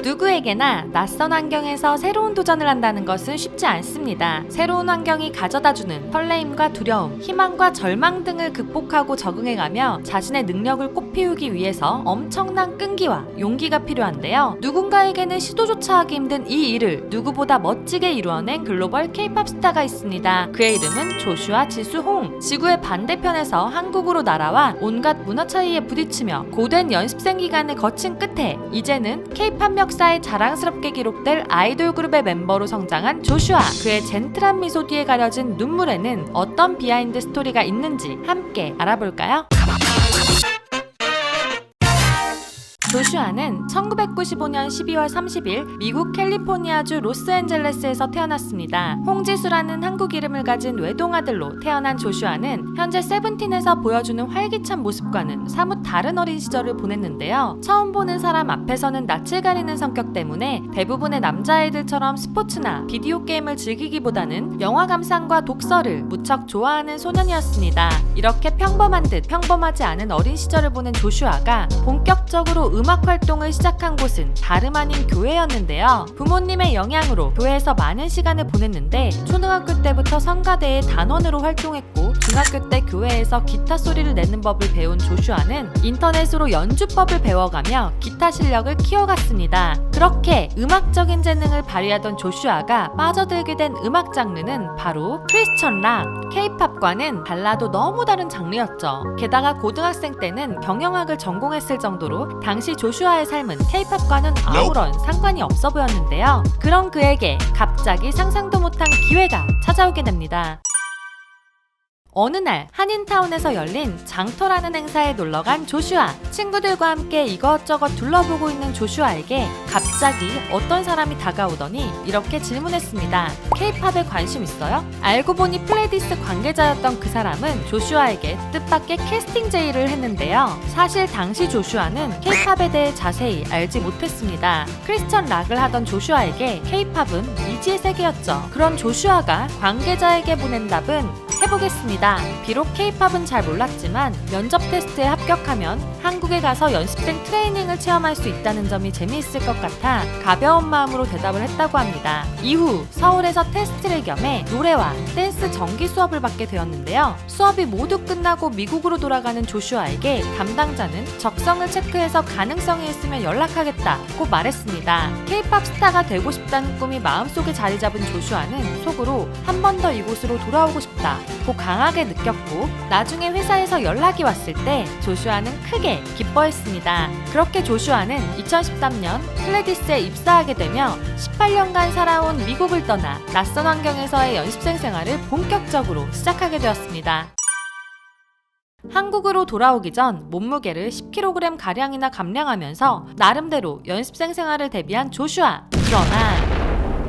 누구에게나 낯선 환경에서 새로운 도전을 한다는 것은 쉽지 않습니다. 새로운 환경이 가져다주는 설레임과 두려움, 희망과 절망 등을 극복하고 적응해가며 자신의 능력을 꽃피우기 위해서 엄청난 끈기와 용기가 필요한데요. 누군가에게는 시도조차 하기 힘든 이 일을 누구보다 멋지게 이루어낸 글로벌 K-팝 스타가 있습니다. 그의 이름은 조슈아 지수홍. 지구의 반대편에서 한국으로 날아와 온갖 문화 차이에 부딪히며 고된 연습생 기간을 거친 끝에 이제는 K-팝 역사에 자랑스럽게 기록될 아이돌 그룹의 멤버로 성장한 조슈아. 그의 젠틀한 미소 뒤에 가려진 눈물에는 어떤 비하인드 스토리가 있는지 함께 알아볼까요? 조슈아는 1995년 12월 30일 미국 캘리포니아주 로스앤젤레스에서 태어났습니다. 홍지수라는 한국 이름을 가진 외동아들로 태어난 조슈아는 현재 세븐틴에서 보여주는 활기찬 모습과는 사뭇 다른 어린 시절을 보냈는데요. 처음 보는 사람 앞에서는 낯을 가리는 성격 때문에 대부분의 남자아이들처럼 스포츠나 비디오 게임을 즐기기보다는 영화 감상과 독서를 무척 좋아하는 소년이었습니다. 이렇게 평범한 듯 평범하지 않은 어린 시절을 보낸 조슈아가 본격적으로 음악 활동을 시작한 곳은 다름 아닌 교회였는데요. 부모님의 영향으로 교회에서 많은 시간을 보냈는데 초등학교 때부터 성가대의 단원으로 활동했고 중학교 때 교회에서 기타 소리를 내는 법을 배운 조슈아는 인터넷으로 연주법을 배워가며 기타 실력을 키워갔습니다. 그렇게 음악적인 재능을 발휘하던 조슈아가 빠져들게 된 음악 장르는 바로 크리스천 락, K-팝과는 달라도 너무 다른 장르였죠. 게다가 고등학생 때는 경영학을 전공했을 정도로 당시 조슈아의 삶은 K-팝과는 아무런 상관이 없어 보였는데요. 그런 그에게 갑자기 상상도 못한 기회가 찾아오게 됩니다. 어느 날 한인타운에서 열린 장터라는 행사에 놀러간 조슈아. 친구들과 함께 이것저것 둘러보고 있는 조슈아에게 갑자기 어떤 사람이 다가오더니 이렇게 질문했습니다. K-팝에 관심 있어요? 알고 보니 플레디스 관계자였던 그 사람은 조슈아에게 뜻밖의 캐스팅 제의를 했는데요. 사실 당시 조슈아는 K-팝에 대해 자세히 알지 못했습니다. 크리스천 락을 하던 조슈아에게 K-팝은 미지의 세계였죠. 그런 조슈아가 관계자에게 보낸 답은 해보겠습니다. 비록 K-팝은 잘 몰랐지만 면접 테스트에 합격하면 한국에 가서 연습생 트레이닝을 체험할 수 있다는 점이 재미있을 것 같아 가벼운 마음으로 대답을 했다고 합니다. 이후 서울에서 테스트를 겸해 노래와 댄스 정기 수업을 받게 되었는데요. 수업이 모두 끝나고 미국으로 돌아가는 조슈아에게 담당자는 적성을 체크해서 가능성이 있으면 연락하겠다고 말했습니다. K-팝 스타가 되고 싶다는 꿈이 마음속에 자리 잡은 조슈아는 속으로 한 번 더 이곳으로 돌아오고 싶다고 강하게 느꼈고 나중에 회사에서 연락이 왔을 때 조슈아는 크게 기뻐했습니다. 그렇게 조슈아는 2013년 플레디스에 입사하게 되며 18년간 살아온 미국을 떠나 낯선 환경에서의 연습생 생활을 본격적으로 시작하게 되었습니다. 한국으로 돌아오기 전 몸무게를 10kg가량이나 감량하면서 나름대로 연습생 생활을 대비한 조슈아. 그러나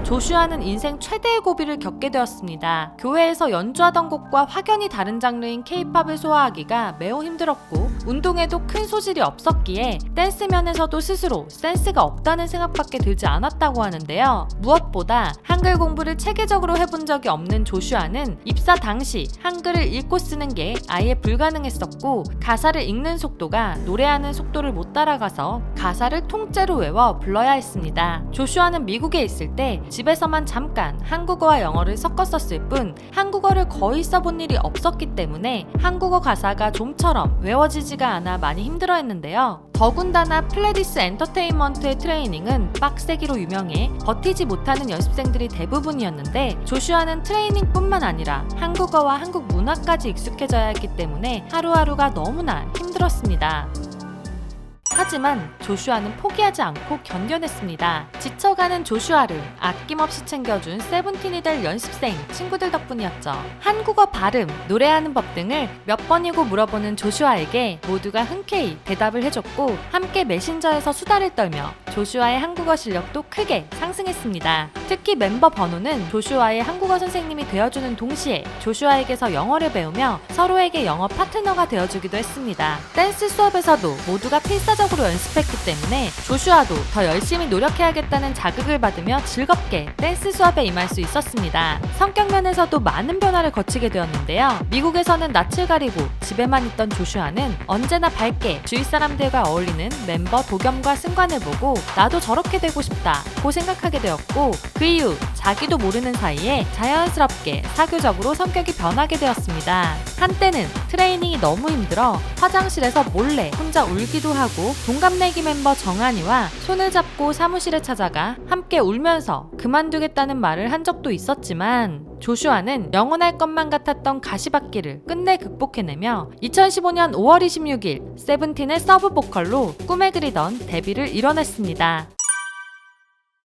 조슈아는 인생 최대의 고비를 겪게 되었습니다. 교회에서 연주하던 곡과 확연히 다른 장르인 K-팝을 소화하기가 매우 힘들었고 운동에도 큰 소질이 없었기에 댄스면에서도 스스로 센스가 없다는 생각밖에 들지 않았다고 하는데요. 무엇보다 한글 공부를 체계적으로 해본 적이 없는 조슈아는 입사 당시 한글을 읽고 쓰는 게 아예 불가능했었고 가사를 읽는 속도가 노래하는 속도를 못 따라가서 가사를 통째로 외워 불러야 했습니다. 조슈아는 미국에 있을 때 집에서만 잠깐 한국어와 영어를 섞어 썼을 뿐 한국어를 거의 써본 일이 없었기 때문에 한국어 가사가 좀처럼 외워지지가 않아 많이 힘들어했는데요. 더군다나 플레디스 엔터테인먼트의 트레이닝은 빡세기로 유명해 버티지 못하는 연습생들이 대부분이었는데 조슈아는 트레이닝뿐만 아니라 한국어와 한국 문화까지 익숙해져야 했기 때문에 하루하루가 너무나 힘들었습니다. 하지만 조슈아는 포기하지 않고 견뎌냈습니다. 지쳐가는 조슈아를 아낌없이 챙겨준 세븐틴이 될 연습생 친구들 덕분이었죠. 한국어 발음, 노래하는 법 등을 몇 번이고 물어보는 조슈아에게 모두가 흔쾌히 대답을 해줬고 함께 메신저에서 수다를 떨며 조슈아의 한국어 실력도 크게 상승했습니다. 특히 멤버 번호는 조슈아의 한국어 선생님이 되어주는 동시에 조슈아에게서 영어를 배우며 서로에게 영어 파트너가 되어주기도 했습니다. 댄스 수업에서도 모두가 필사적 폭발적으로 연습했기 때문에 조슈아도 더 열심히 노력해야겠다는 자극을 받으며 즐겁게 댄스 수업에 임할 수 있었습니다. 성격 면에서도 많은 변화를 거치게 되었는데요. 미국에서는 낯을 가리고 집에만 있던 조슈아는 언제나 밝게 주위 사람들과 어울리는 멤버 도겸과 승관을 보고 나도 저렇게 되고 싶다고 생각하게 되었고, 그 이후 자기도 모르는 사이에 자연스럽게 사교적으로 성격이 변하게 되었습니다. 한때는 트레이닝이 너무 힘들어 화장실에서 몰래 혼자 울기도 하고, 동갑내기 멤버 정한이와 손을 잡고 사무실에 찾아가 함께 울면서 그만두겠다는 말을 한 적도 있었지만, 조슈아는 영원할 것만 같았던 가시밭길을 끝내 극복해내며 2015년 5월 26일 세븐틴의 서브 보컬로 꿈에 그리던 데뷔를 이뤄냈습니다.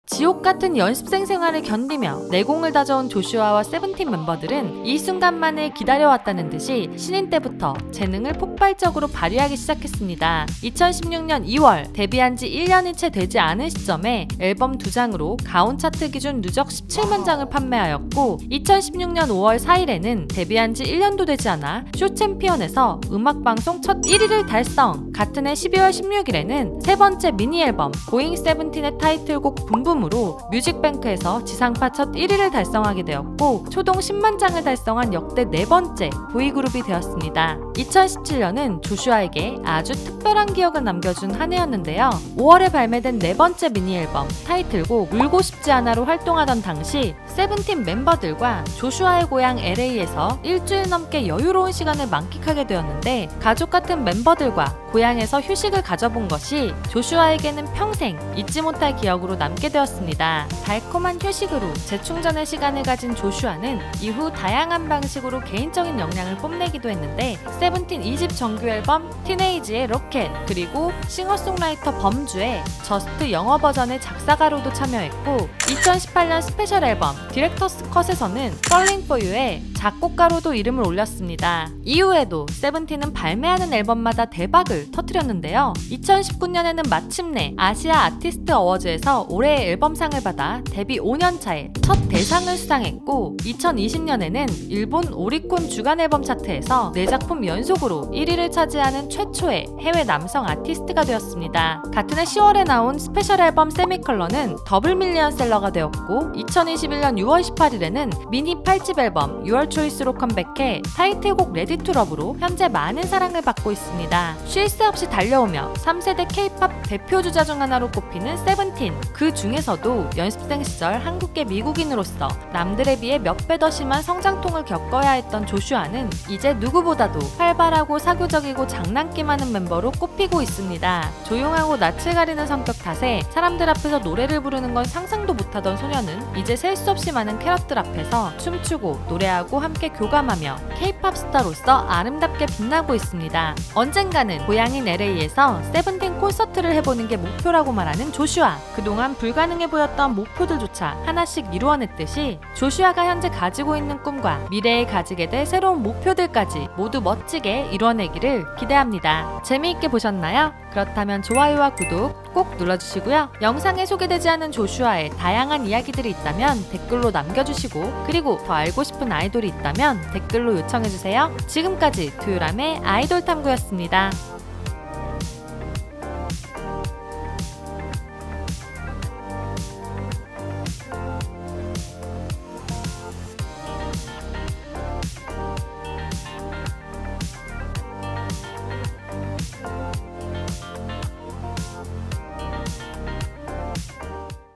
지옥 같은 연습생 생활을 견디며 내공을 다져온 조슈아와 세븐틴 멤버들은 이 순간만을 기다려왔다는 듯이 신인 때부터 재능을 폭발적으로 발휘하기 시작했습니다. 2016년 2월 데뷔한 지 1년이 채 되지 않은 시점에 앨범 2장으로 가온 차트 기준 누적 17만 장을 판매하였고, 2016년 5월 4일에는 데뷔한 지 1년도 되지 않아 쇼 챔피언에서 음악방송 첫 1위를 달성. 같은 해 12월 16일에는 세 번째 미니 앨범 고잉 세븐틴의 타이틀곡 붐붐으로 뮤직뱅크에서 지상파 첫 1위를 달성하게 되었고, 초동 10만 장을 달성한 역대 네 번째 보이그룹이 되었습니다. 2017년은 조슈아에게 아주 특별한 기억을 남겨준 한 해였는데요. 5월에 발매된 네 번째 미니 앨범 타이틀곡 울고 싶지 않아로 활동하던 당시 세븐틴 멤버들과 조슈아의 고향 LA에서 일주일 넘게 여유로운 시간을 만끽하게 되었는데, 가족 같은 멤버들과 고향에서 휴식을 가져본 것이 조슈아에게는 평생 잊지 못할 기억으로 남게 되었습니다. 달콤한 휴식으로 재충전의 시간을 가진 조슈아는 이후 다양한 방식으로 개인적인 역량을 뽐내기도 했는데, 세븐틴 2집 정규 앨범 티네이지의 로켓, 그리고 싱어송라이터 범주의 저스트 영어 버전의 작사가로도 참여했고, 2018년 스페셜 앨범 디렉터스 컷에서는 Falling for You의 작곡가로도 이름을 올렸습니다. 이후에도 세븐틴은 발매하는 앨범마다 대박을 터뜨렸는데요. 2019년에는 마침내 아시아 아티스트 어워즈에서 올해의 앨범상을 받아 데뷔 5년차에 첫 대상을 수상했고, 2020년에는 일본 오리콘 주간 앨범 차트에서 4작품 연속으로 1위를 차지하는 최초의 해외 남성 아티스트가 되었습니다. 같은 해 10월에 나온 스페셜 앨범 세미컬러는 더블 밀리언셀러가 되었고, 2021년 6월 18일에는 미니 8집 앨범 Your Choice로 컴백해 타이틀곡 레디 투 러브로 현재 많은 사랑을 받고 있습니다. 쉴 새 없이 달려오며 3세대 K-팝 대표 주자 중 하나로 꼽히는 세븐틴, 그 중에서도 연습생 시절 한국계 미국인으로서 남들에 비해 몇 배 더 심한 성장통을 겪어야 했던 조슈아는 이제 누구보다도 활발하고 사교적이고 장난기 많은 멤버로 꼽히고 있습니다. 조용하고 낯을 가리는 성격 탓에 사람들 앞에서 노래를 부르는 건 상상도 못하던 소녀는 이제 셀 수 없이 많은 캐럿들 앞에서 춤추고 노래하고 함께 교감하며 K-팝 스타로서 아름답게 빛나고 있습니다. 언젠가는 고향인 LA에서 세븐틴 콘서트를 해보는 게 목표라고 말하는 조슈아. 그동안 불가능해 보였던 목표들조차 하나씩 이루어냈듯이 조슈아가 현재 가지고 있는 꿈과 미래에 가지게 될 새로운 목표들까지 모두 멋지게 이루어내기를 기대합니다. 재미있게 보셨나요? 그렇다면 좋아요와 구독 꼭 눌러주시고요. 영상에 소개되지 않은 조슈아의 다양한 이야기들이 있다면 댓글로 남겨주시고, 그리고 더 알고 싶은 아이돌이 있다면 댓글로 요청해주세요. 지금까지 두유람의 아이돌 탐구였습니다.